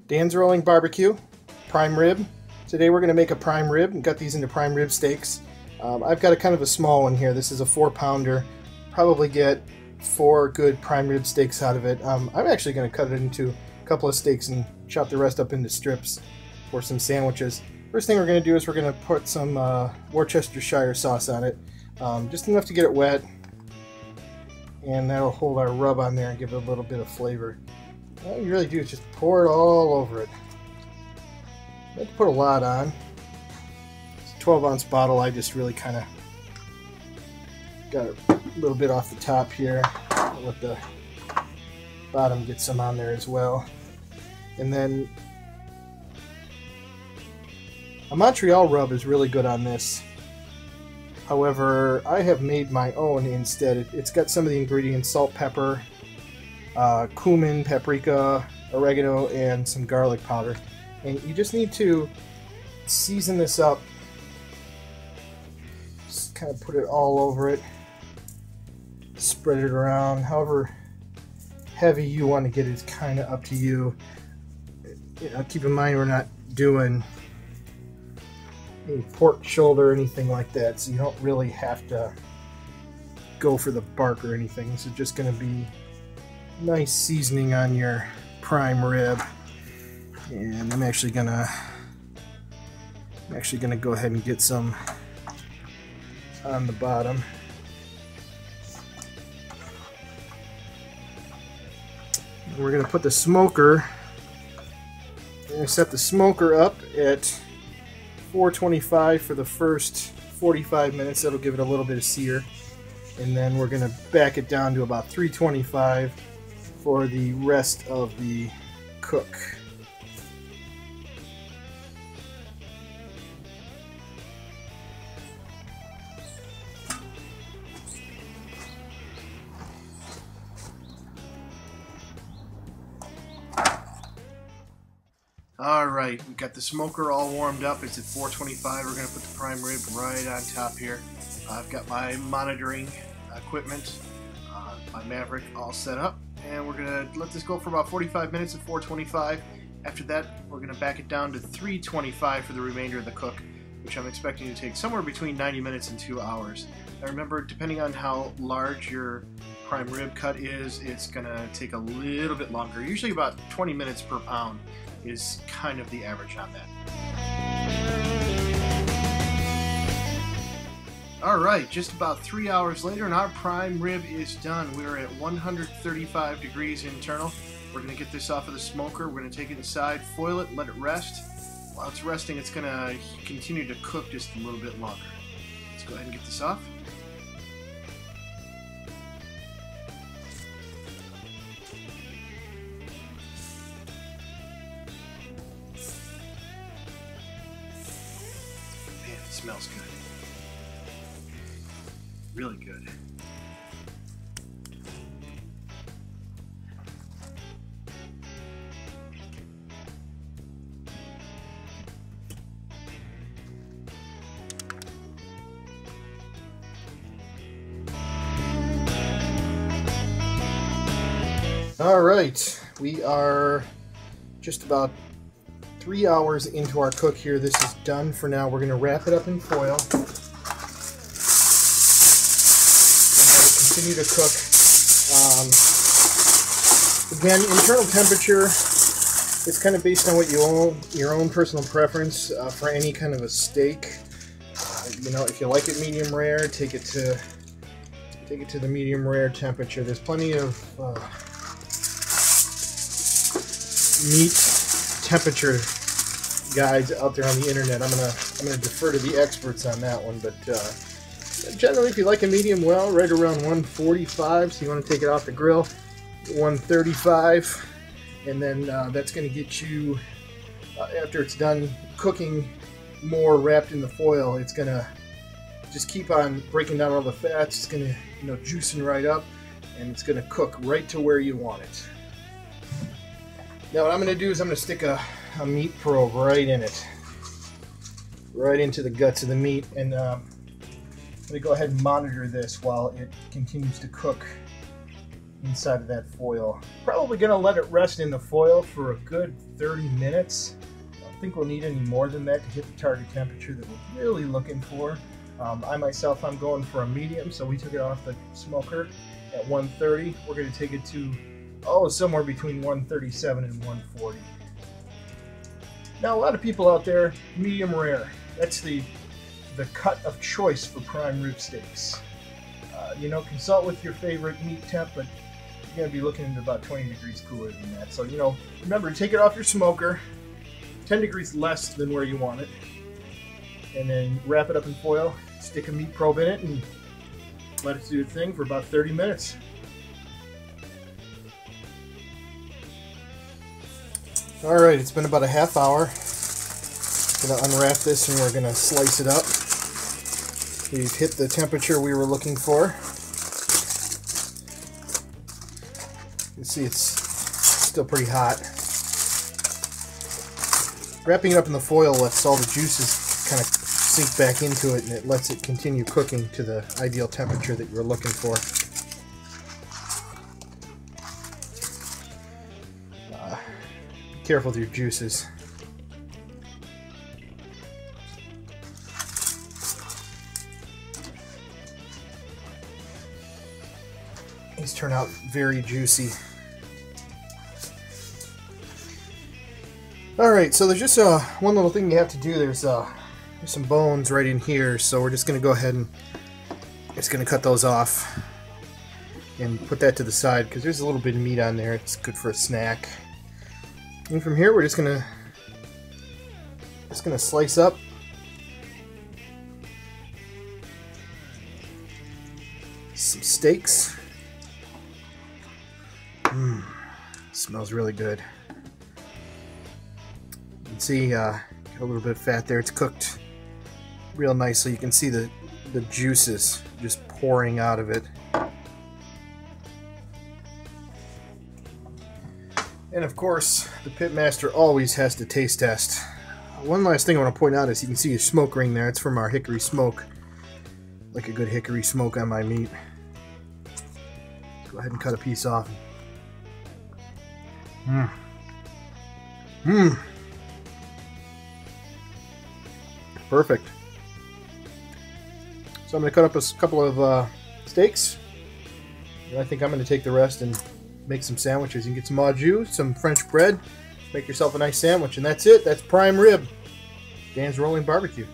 Dan's Rolling Barbecue, prime rib. Today we're going to make a prime rib and cut these into prime rib steaks. I've got a kind of a small one here. This is a 4-pounder. Probably get 4 good prime rib steaks out of it. I'm actually going to cut it into a couple of steaks and chop the rest up into strips for some sandwiches. First thing we're going to do is we're going to put some Worcestershire sauce on it. Just enough to get it wet. And that'll hold our rub on there and give it a little bit of flavor. All you really do is just pour it all over it. I like to put a lot on. It's a 12-ounce bottle. I just really kind of got a little bit off the top here. I'll let the bottom get some on there as well. And then a Montreal rub is really good on this. However, I have made my own instead. It's got some of the ingredients: salt, pepper, cumin, paprika, oregano, and some garlic powder. And you just need to season this up. Just kind of put it all over it. Spread it around. However heavy you want to get it is kind of up to you. Keep in mind we're not doing any pork shoulder or anything like that, so you don't really have to go for the bark or anything. This is just going to be nice seasoning on your prime rib. And I'm actually gonna go ahead and get some on the bottom. We're gonna put the smoker. We're gonna set the smoker up at 425 for the first 45 minutes. That'll give it a little bit of sear, and then we're gonna back it down to about 325 for the rest of the cook. Alright, we've got the smoker all warmed up. It's at 425. We're going to put the prime rib right on top here. I've got my monitoring equipment, my Maverick, all set up. And we're going to let this go for about 45 minutes at 425. After that, we're going to back it down to 325 for the remainder of the cook, which I'm expecting to take somewhere between 90 minutes and 2 hours. Now remember, depending on how large your prime rib cut is, it's going to take a little bit longer. Usually about 20 minutes per pound is kind of the average on that. Alright, just about 3 hours later and our prime rib is done. We're at 135 degrees internal. We're going to get this off of the smoker. We're going to take it inside, foil it, let it rest. While it's resting, it's going to continue to cook just a little bit longer. Let's go ahead and get this off. Smells good. Really good. All right, we are just about 3 hours into our cook here. This is done for now. We're going to wrap it up in foil and let it continue to cook. Again, internal temperature is kind of based on what your own personal preference for any kind of a steak. If you like it medium rare, take it to the medium rare temperature. There's plenty of meat temperature guides out there on the internet. I'm gonna defer to the experts on that one, but generally, if you like a medium well, right around 145, so you want to take it off the grill, 135, and then that's going to get you, after it's done cooking more wrapped in the foil, it's going to just keep on breaking down all the fats. It's going to juicing right up, and it's going to cook right to where you want it. Now what I'm going to do is I'm going to stick a meat probe right in it, right into the guts of the meat, and I'm going to go ahead and monitor this while it continues to cook inside of that foil. Probably going to let it rest in the foil for a good 30 minutes. I don't think we'll need any more than that to hit the target temperature that we're really looking for. I myself, I'm going for a medium, so we took it off the smoker at 130. We're going to take it to, somewhere between 137 and 140. Now, a lot of people out there, medium rare. That's the cut of choice for prime rib steaks. Consult with your favorite meat temp, but you're going to be looking at about 20 degrees cooler than that. So, remember to take it off your smoker, 10 degrees less than where you want it, and then wrap it up in foil, stick a meat probe in it, and let it do its thing for about 30 minutes. Alright, it's been about a half hour. I'm going to unwrap this and we're going to slice it up. We've hit the temperature we were looking for. You can see it's still pretty hot. Wrapping it up in the foil lets all the juices kind of sink back into it, and it lets it continue cooking to the ideal temperature that you're looking for. Be careful with your juices. These turn out very juicy. Alright, so there's just one little thing you have to do. There's some bones right in here, so we're just going to go ahead and just going to cut those off and put that to the side because there's a little bit of meat on there. It's good for a snack. And from here we're just going to slice up some steaks. Smells really good. You can see got a little bit of fat there. It's cooked real nicely. You can see the juices just pouring out of it. And of course, the pitmaster always has to taste test. One last thing I want to point out is you can see a smoke ring there. It's from our hickory smoke. Like a good hickory smoke on my meat. Go ahead and cut a piece off. Perfect. So I'm going to cut up a couple of steaks. And I think I'm going to take the rest and make some sandwiches. You can get some au jus, some French bread, make yourself a nice sandwich, and that's it. That's prime rib. Dan's Rolling Barbecue.